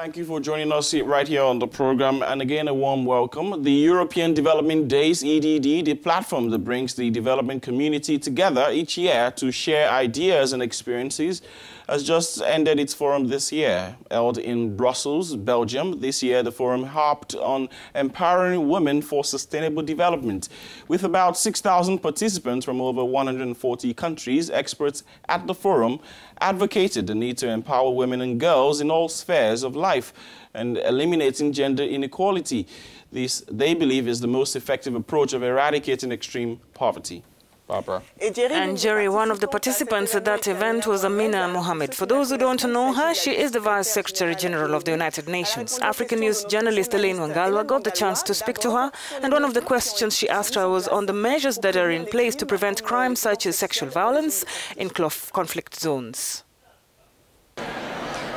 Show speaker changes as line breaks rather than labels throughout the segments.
Thank you for joining us right here on the program. And again, a warm welcome. The European Development Days, EDD, the platform that brings the development community together each year to share ideas and experiences, has just ended its forum this year. Held in Brussels, Belgium, this year the forum harped on empowering women for sustainable development. With about 6,000 participants from over 140 countries, experts at the forum advocated the need to empower women and girls in all spheres of life and eliminating gender inequality. This, they believe, is the most effective approach of eradicating extreme poverty. Barbara.
And Jerry, one of the participants at that event was Amina Mohammed. For those who don't know her, she is the Vice Secretary General of the United Nations. Africanews journalist Elaine Wangalwa got the chance to speak to her, and one of the questions she asked her was on the measures that are in place to prevent crimes such as sexual violence in conflict zones.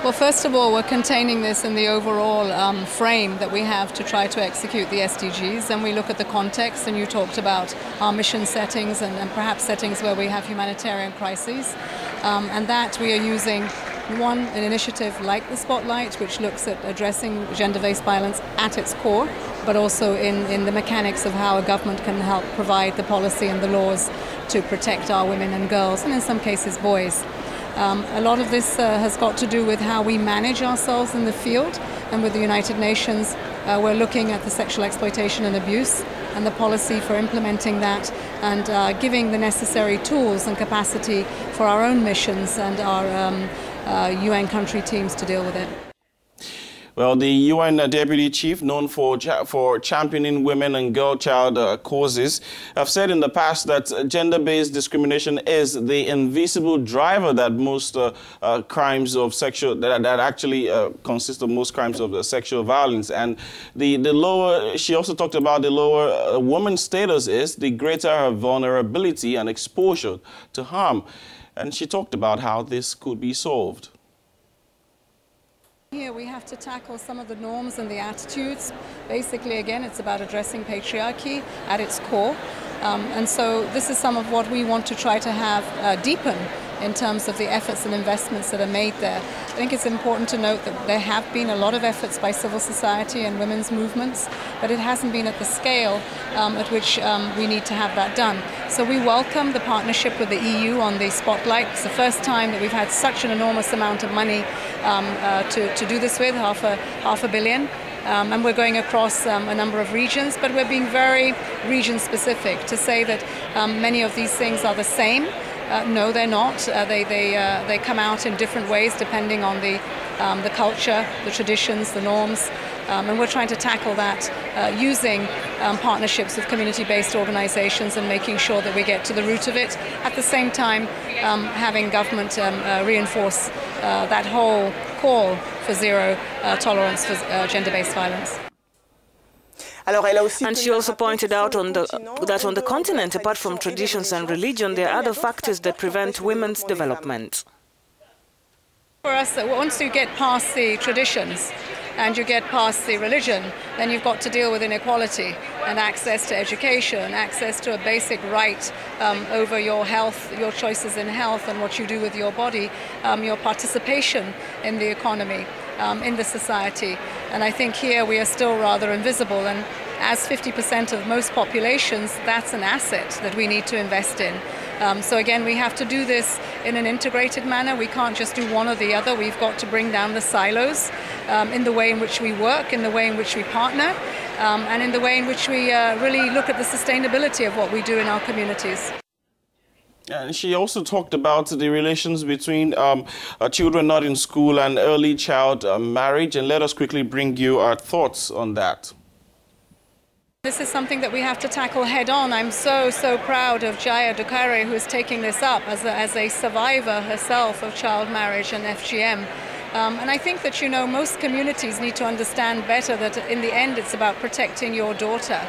Well, first of all, we're containing this in the overall frame that we have to try to execute the SDGs. And we look at the context, and you talked about our mission settings and perhaps settings where we have humanitarian crises. And that we are using an initiative like the Spotlight, which looks at addressing gender-based violence at its core, but also in the mechanics of how a government can help provide the policy and the laws to protect our women and girls, and in some cases boys. A lot of this has got to do with how we manage ourselves in the field, and with the United Nations we're looking at the sexual exploitation and abuse and the policy for implementing that, and giving the necessary tools and capacity for our own missions and our UN country teams to deal with it.
Well, the UN Deputy Chief, known for championing women and girl-child causes, have said in the past that gender-based discrimination is the invisible driver that most crimes of sexual, that actually consist of most crimes of sexual violence. And the lower, she also talked about the lower a woman's status is, the greater her vulnerability and exposure to harm. And she talked about how this could be solved.
Here we have to tackle some of the norms and the attitudes. Basically, again, it's about addressing patriarchy at its core. And so this is some of what we want to try to have deepen in terms of the efforts and investments that are made there. I think it's important to note that there have been a lot of efforts by civil society and women's movements, but it hasn't been at the scale at which we need to have that done. So we welcome the partnership with the EU on the Spotlight. It's the first time that we've had such an enormous amount of money to do this with, half a billion. And we're going across a number of regions, but we're being very region-specific to say that many of these things are the same. No, they're not. They come out in different ways depending on the culture, the traditions, the norms. And we're trying to tackle that using partnerships with community-based organizations and making sure that we get to the root of it. At the same time, having government reinforce that whole call for zero tolerance for gender-based violence.
And she also pointed out that on the continent, apart from traditions and religion, there are other factors that prevent women's development.
For us, once you get past the traditions and you get past the religion, then you've got to deal with inequality and access to education, access to a basic right over your health, your choices in health and what you do with your body, your participation in the economy, in the society. And I think here we are still rather invisible, and as 50% of most populations, that's an asset that we need to invest in. So again, we have to do this in an integrated manner. We can't just do one or the other. We've got to bring down the silos in the way in which we work, in the way in which we partner, and in the way in which we really look at the sustainability of what we do in our communities.
And she also talked about the relations between children not in school and early child marriage. And let us quickly bring you our thoughts on that.
This is something that we have to tackle head on. I'm so proud of Jaya Dukare, who is taking this up as a survivor herself of child marriage and FGM. And I think that, you know, most communities need to understand better that in the end it's about protecting your daughter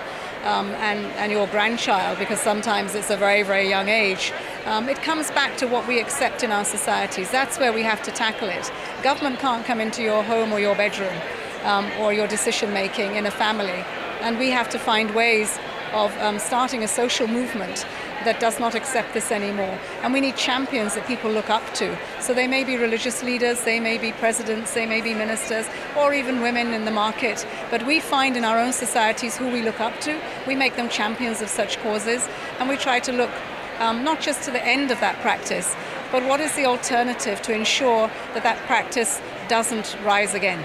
and your grandchild, because sometimes it's a very young age. It comes back to what we accept in our societies. That's where we have to tackle it. Government can't come into your home or your bedroom or your decision making in a family. And we have to find ways of starting a social movement that does not accept this anymore. And we need champions that people look up to. So they may be religious leaders, they may be presidents, they may be ministers, or even women in the market. But we find in our own societies who we look up to. We make them champions of such causes, and we try to look not just to the end of that practice, but what is the alternative to ensure that that practice doesn't rise again.